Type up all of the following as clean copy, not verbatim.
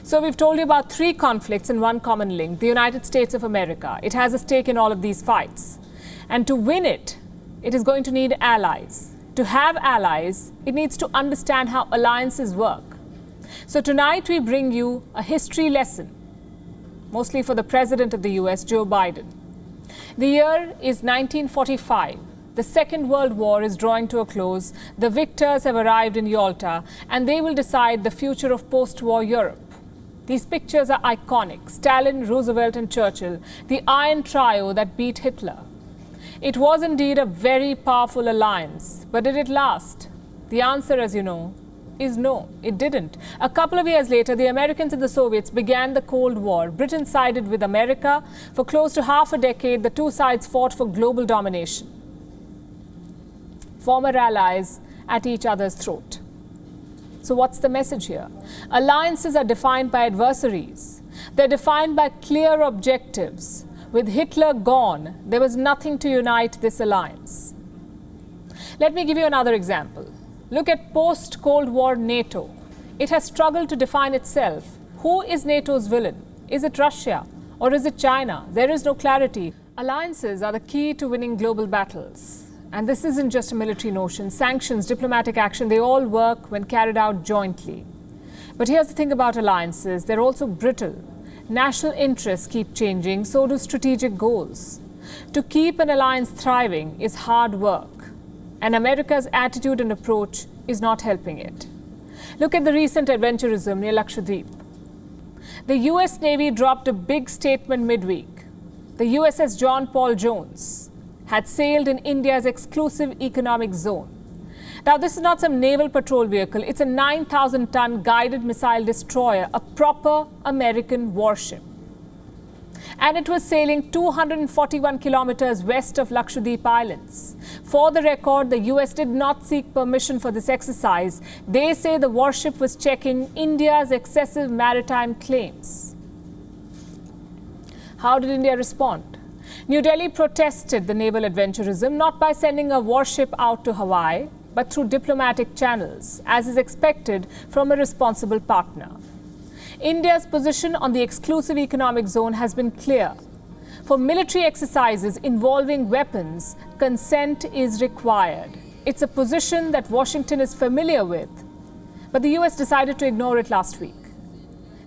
So we've told you about 3 conflicts and 1 common link, the United States of America. It has a stake in all of these fights. And to win it, it is going to need allies. To have allies, it needs to understand how alliances work. So tonight we bring you a history lesson, mostly for the President of the US, Joe Biden. The year is 1945. The Second World War is drawing to a close. The victors have arrived in Yalta, and they will decide the future of post-war Europe. These pictures are iconic. Stalin, Roosevelt and Churchill, the iron trio that beat Hitler. It was indeed a very powerful alliance, but did it last? The answer, as you know, is no, it didn't. A couple of years later, the Americans and the Soviets began the Cold War. Britain sided with America. For close to half a decade, the two sides fought for global domination. Former allies at each other's throat. So what's the message here? Alliances are defined by adversaries. They're defined by clear objectives. With Hitler gone, there was nothing to unite this alliance. Let me give you another example. Look at post-Cold War NATO. It has struggled to define itself. Who is NATO's villain? Is it Russia or is it China? There is no clarity. Alliances are the key to winning global battles. And this isn't just a military notion. Sanctions, diplomatic action, they all work when carried out jointly. But here's the thing about alliances. They're also brittle. National interests keep changing, so do strategic goals. To keep an alliance thriving is hard work. And America's attitude and approach is not helping it. Look at the recent adventurism near Lakshadweep. The US Navy dropped a big statement midweek. The USS John Paul Jones had sailed in India's exclusive economic zone. Now, this is not some naval patrol vehicle. It's a 9,000-ton guided missile destroyer, a proper American warship. And it was sailing 241 kilometers west of Lakshadweep Islands. For the record, the US did not seek permission for this exercise. They say the warship was checking India's excessive maritime claims. How did India respond? New Delhi protested the naval adventurism not by sending a warship out to Hawaii, but through diplomatic channels, as is expected from a responsible partner. India's position on the exclusive economic zone has been clear. For military exercises involving weapons, consent is required. It's a position that Washington is familiar with, but the US decided to ignore it last week.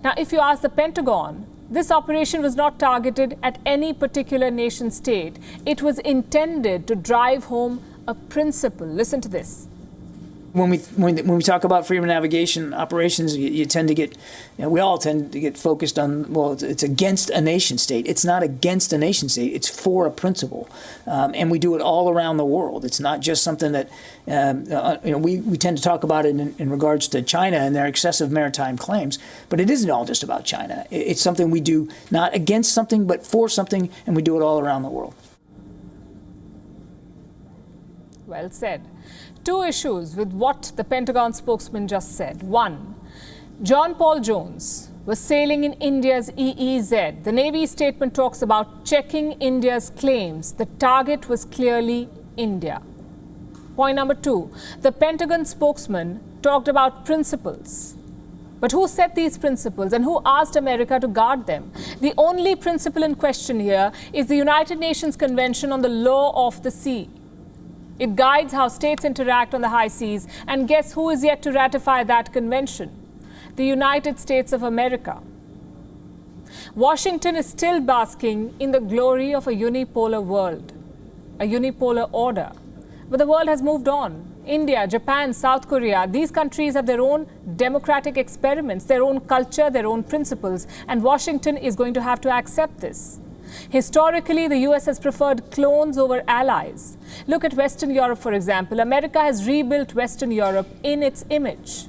Now, if you ask the Pentagon, this operation was not targeted at any particular nation state. It was intended to drive home a principle. Listen to this. When we talk about freedom of navigation operations, you tend to get, we all tend to get focused on, well, it's against a nation state. It's not against a nation state. It's for a principle, and we do it all around the world. It's not just something that we tend to talk about it in regards to China and their excessive maritime claims, but it isn't all just about China. It's something we do not against something, but for something, and we do it all around the world. Well said. 2 issues with what the Pentagon spokesman just said. 1, John Paul Jones was sailing in India's EEZ. The Navy statement talks about checking India's claims. The target was clearly India. Point number 2, the Pentagon spokesman talked about principles. But who set these principles and who asked America to guard them? The only principle in question here is the United Nations Convention on the Law of the Sea. It guides how states interact on the high seas, and guess who is yet to ratify that convention? The United States of America. Washington is still basking in the glory of a unipolar world, a unipolar order. But the world has moved on. India, Japan, South Korea, these countries have their own democratic experiments, their own culture, their own principles, and Washington is going to have to accept this. Historically, the US has preferred clones over allies. Look at Western Europe, for example. America has rebuilt Western Europe in its image.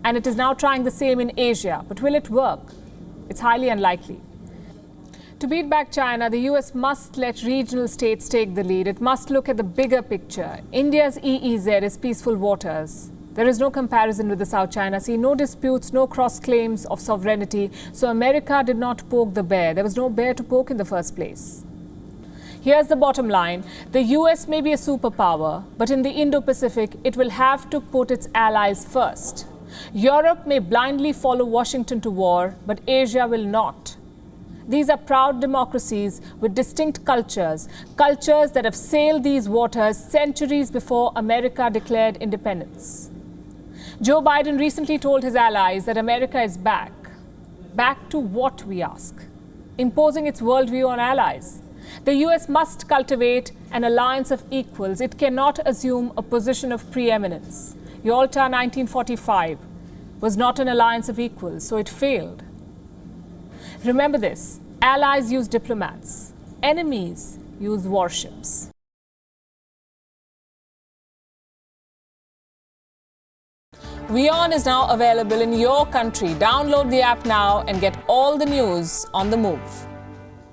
And it is now trying the same in Asia. But will it work? It's highly unlikely. To beat back China, the US must let regional states take the lead. It must look at the bigger picture. India's EEZ is peaceful waters. There is no comparison with the South China Sea, no disputes, no cross-claims of sovereignty. So America did not poke the bear. There was no bear to poke in the first place. Here's the bottom line. The US may be a superpower, but in the Indo-Pacific, it will have to put its allies first. Europe may blindly follow Washington to war, but Asia will not. These are proud democracies with distinct cultures, cultures that have sailed these waters centuries before America declared independence. Joe Biden recently told his allies that America is back. Back to what, we ask? Imposing its worldview on allies. The US must cultivate an alliance of equals. It cannot assume a position of preeminence. Yalta 1945 was not an alliance of equals, so it failed. Remember this, allies use diplomats, enemies use warships. WION is now available in your country. Download the app now and get all the news on the move.